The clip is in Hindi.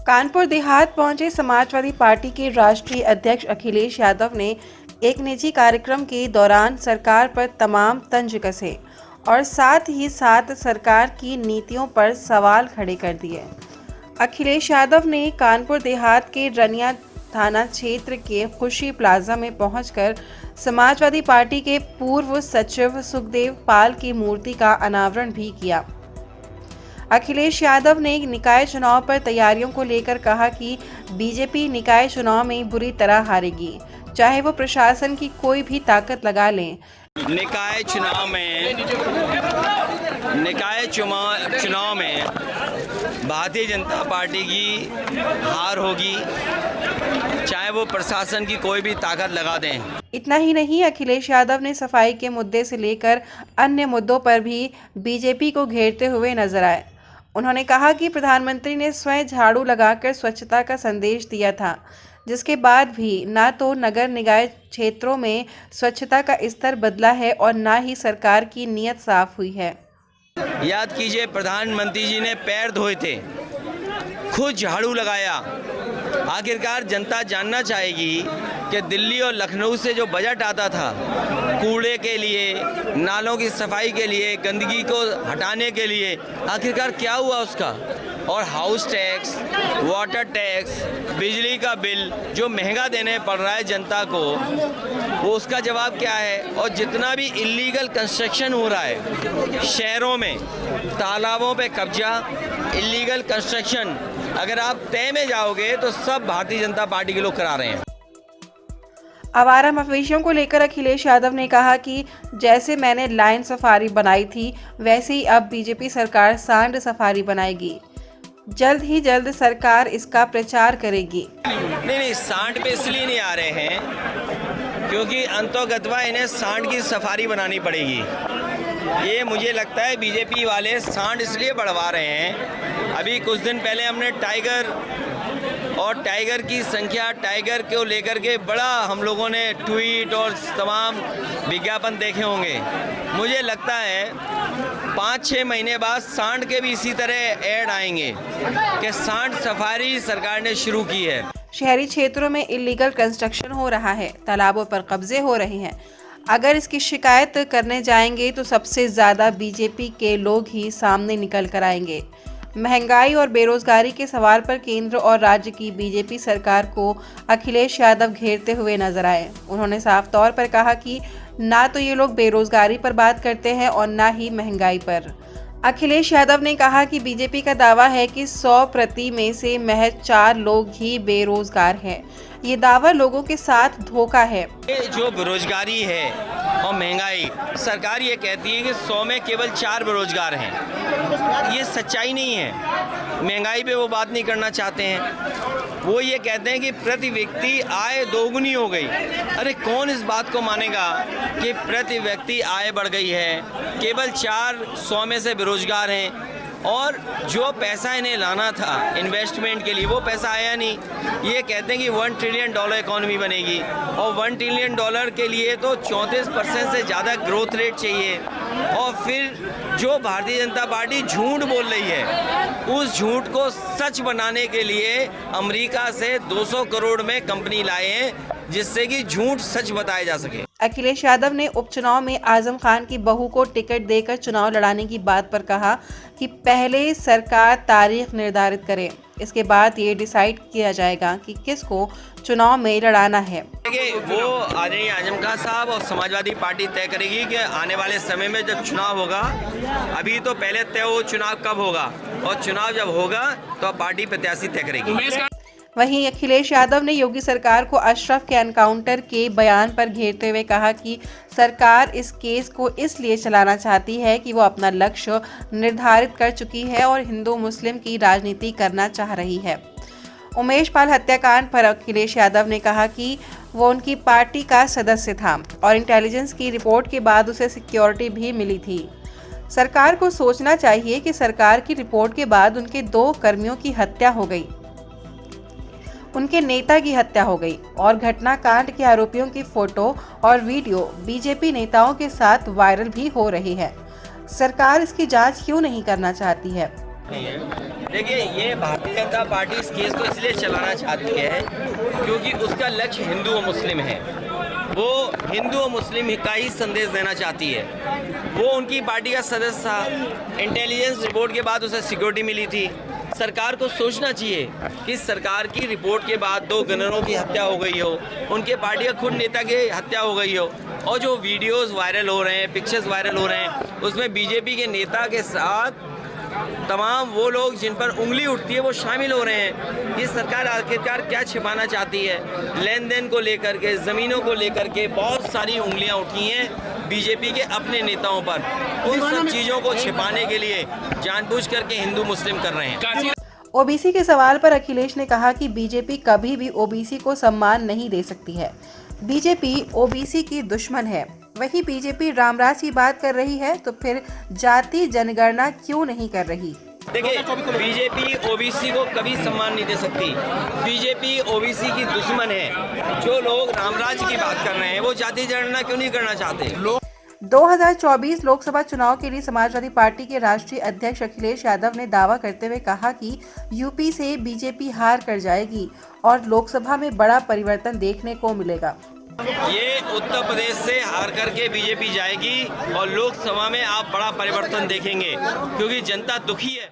कानपुर देहात पहुंचे समाजवादी पार्टी के राष्ट्रीय अध्यक्ष अखिलेश यादव ने एक निजी कार्यक्रम के दौरान सरकार पर तमाम तंज कसे और साथ ही साथ सरकार की नीतियों पर सवाल खड़े कर दिए। अखिलेश यादव ने कानपुर देहात के रनिया थाना क्षेत्र के खुशी प्लाजा में पहुंचकर समाजवादी पार्टी के पूर्व सचिव सुखदेव पाल की मूर्ति का अनावरण भी किया। अखिलेश यादव ने निकाय चुनाव पर तैयारियों को लेकर कहा कि बीजेपी निकाय चुनाव में बुरी तरह हारेगी, चाहे वो प्रशासन की कोई भी ताकत लगा लें। निकाय चुनाव में भारतीय जनता पार्टी की हार होगी, चाहे वो प्रशासन की कोई भी ताकत लगा दें। इतना ही नहीं, अखिलेश यादव ने सफाई के मुद्दे से लेकर अन्य मुद्दों पर भी बीजेपी को घेरते हुए नजर आए। उन्होंने कहा कि प्रधानमंत्री ने स्वयं झाड़ू लगाकर स्वच्छता का संदेश दिया था, जिसके बाद भी ना तो नगर निकाय क्षेत्रों में स्वच्छता का स्तर बदला है और ना ही सरकार की नीयत साफ हुई है। याद कीजिए, प्रधानमंत्री जी ने पैर धोए थे, खुद झाड़ू लगाया। आखिरकार जनता जानना चाहेगी कि दिल्ली और लखनऊ से जो बजट आता था कूड़े के लिए, नालों की सफाई के लिए, गंदगी को हटाने के लिए, आखिरकार क्या हुआ उसका। और हाउस टैक्स, वाटर टैक्स, बिजली का बिल जो महंगा देने पड़ रहा है जनता को, वो उसका जवाब क्या है। और जितना भी इलीगल कंस्ट्रक्शन हो रहा है शहरों में, तालाबों पे कब्जा, इलीगल कंस्ट्रक्शन, अगर आप तय में जाओगे तो सब भारतीय जनता पार्टी के लोग करा रहे हैं। आवारा मवेशियों को लेकर अखिलेश यादव ने कहा कि जैसे मैंने लायन सफारी बनाई थी, वैसे ही अब बीजेपी सरकार सांड सफारी बनाएगी। जल्द ही जल्द सरकार इसका प्रचार करेगी। नहीं, सांड पे इसलिए नहीं आ रहे हैं क्योंकि अंतोगत्वा इन्हें सांड की सफारी बनानी पड़ेगी। ये मुझे लगता है बीजेपी वाले सांड इसलिए बढ़वा रहे हैं। अभी कुछ दिन पहले हमने टाइगर की संख्या, टाइगर को लेकर के बड़ा हम लोगों ने ट्वीट और तमाम विज्ञापन देखे होंगे। मुझे लगता है 5-6 महीने बाद सांड के भी इसी तरह ऐड आएंगे कि सांड सफारी सरकार ने शुरू की है। शहरी क्षेत्रों में इलीगल कंस्ट्रक्शन हो रहा है, तालाबों पर कब्जे हो रहे हैं। अगर इसकी शिकायत करने जाएंगे तो सबसे ज़्यादा बीजेपी के लोग ही सामने निकल कर आएंगे। महंगाई और बेरोजगारी के सवाल पर केंद्र और राज्य की बीजेपी सरकार को अखिलेश यादव घेरते हुए नजर आए। उन्होंने साफ तौर पर कहा कि ना तो ये लोग बेरोजगारी पर बात करते हैं और ना ही महंगाई पर। अखिलेश यादव ने कहा कि बीजेपी का दावा है कि 100% में से महज 4 लोग ही बेरोजगार हैं। ये दावा लोगों के साथ धोखा है। जो बेरोजगारी है और महंगाई, सरकार ये कहती है कि 100 में केवल 4 बेरोजगार हैं। ये सच्चाई नहीं है। महंगाई पे वो बात नहीं करना चाहते हैं। वो ये कहते हैं कि प्रति व्यक्ति आय दोगुनी हो गई। अरे कौन इस बात को मानेगा कि प्रति व्यक्ति आय बढ़ गई है। केवल 4 100 में से बेरोजगार हैं और जो पैसा इन्हें लाना था इन्वेस्टमेंट के लिए, वो पैसा आया नहीं। ये कहते हैं कि $1 ट्रिलियन इकॉनमी बनेगी और $1 ट्रिलियन के लिए तो 34% से ज़्यादा ग्रोथ रेट चाहिए। और फिर जो भारतीय जनता पार्टी झूठ बोल रही है, उस झूठ को सच बनाने के लिए अमेरिका से 200 करोड़ में कंपनी लाए हैं, जिससे कि झूठ सच बताया जा सके। अखिलेश यादव ने उपचुनाव में आजम खान की बहू को टिकट देकर चुनाव लड़ाने की बात पर कहा कि पहले सरकार तारीख निर्धारित करे, इसके बाद ये डिसाइड किया जाएगा कि किसको चुनाव में लड़ाना है। वो आदरणीय आजम खान साहब और समाजवादी पार्टी तय करेगी कि आने वाले समय में जब चुनाव होगा, अभी तो पहले तय हो चुनाव कब होगा, और चुनाव जब होगा तो पार्टी प्रत्याशी तय करेगी। वहीं अखिलेश यादव ने योगी सरकार को अशरफ के एनकाउंटर के बयान पर घेरते हुए कहा कि सरकार इस केस को इसलिए चलाना चाहती है कि वो अपना लक्ष्य निर्धारित कर चुकी है और हिंदू मुस्लिम की राजनीति करना चाह रही है। उमेश पाल हत्याकांड पर अखिलेश यादव ने कहा कि वो उनकी पार्टी का सदस्य था और इंटेलिजेंस की रिपोर्ट के बाद उसे सिक्योरिटी भी मिली थी। सरकार को सोचना चाहिए कि सरकार की रिपोर्ट के बाद उनके 2 कर्मियों की हत्या हो गई, उनके नेता की हत्या हो गई और घटनाकांड के आरोपियों की फोटो और वीडियो बीजेपी नेताओं के साथ वायरल भी हो रही है। सरकार इसकी जांच क्यों नहीं करना चाहती है? नहीं है। देखिए, ये भारतीय जनता पार्टी इस केस को इसलिए चलाना चाहती है क्योंकि उसका लक्ष्य हिंदू और मुस्लिम है। वो हिंदू और मुस्लिम का ही संदेश देना चाहती है। वो उनकी पार्टी का सदस्य था। इंटेलिजेंस रिपोर्ट के बाद उसे सिक्योरिटी मिली थी। सरकार को सोचना चाहिए कि सरकार की रिपोर्ट के बाद 2 गनरों की हत्या हो गई हो, उनके पार्टी का खुद नेता की हत्या हो गई हो, और जो वीडियोस वायरल हो रहे हैं, पिक्चर्स वायरल हो रहे हैं, उसमें बीजेपी के नेता के साथ तमाम वो लोग जिन पर उंगली उठती है वो शामिल हो रहे हैं। ये सरकार आखिरकार क्या छिपाना चाहती है? लेन देन को लेकर के, ज़मीनों को लेकर के बहुत सारी उंगलियां उठी हैं बीजेपी के अपने नेताओं पर। उन सब चीज़ों को छिपाने के लिए जानबूझ करके हिंदू मुस्लिम कर रहे हैं। ओबीसी के सवाल पर अखिलेश ने कहा कि बीजेपी कभी भी ओबीसी को सम्मान नहीं दे सकती है। बीजेपी ओबीसी की दुश्मन है। वही बीजेपी रामराज की बात कर रही है तो फिर जाति जनगणना क्यों नहीं कर रही? देखिए, बीजेपी ओबीसी को कभी सम्मान नहीं दे सकती। बीजेपी ओबीसी की दुश्मन है। जो लोग रामराज की बात कर रहे हैं वो जाति जनगणना क्यों नहीं करना चाहते? 2024 लोकसभा चुनाव के लिए समाजवादी पार्टी के राष्ट्रीय अध्यक्ष अखिलेश यादव ने दावा करते हुए कहा कि यूपी से बीजेपी हार कर जाएगी और लोकसभा में बड़ा परिवर्तन देखने को मिलेगा। ये उत्तर प्रदेश से हार करके बीजेपी जाएगी और लोकसभा में आप बड़ा परिवर्तन देखेंगे क्योंकि जनता दुखी है।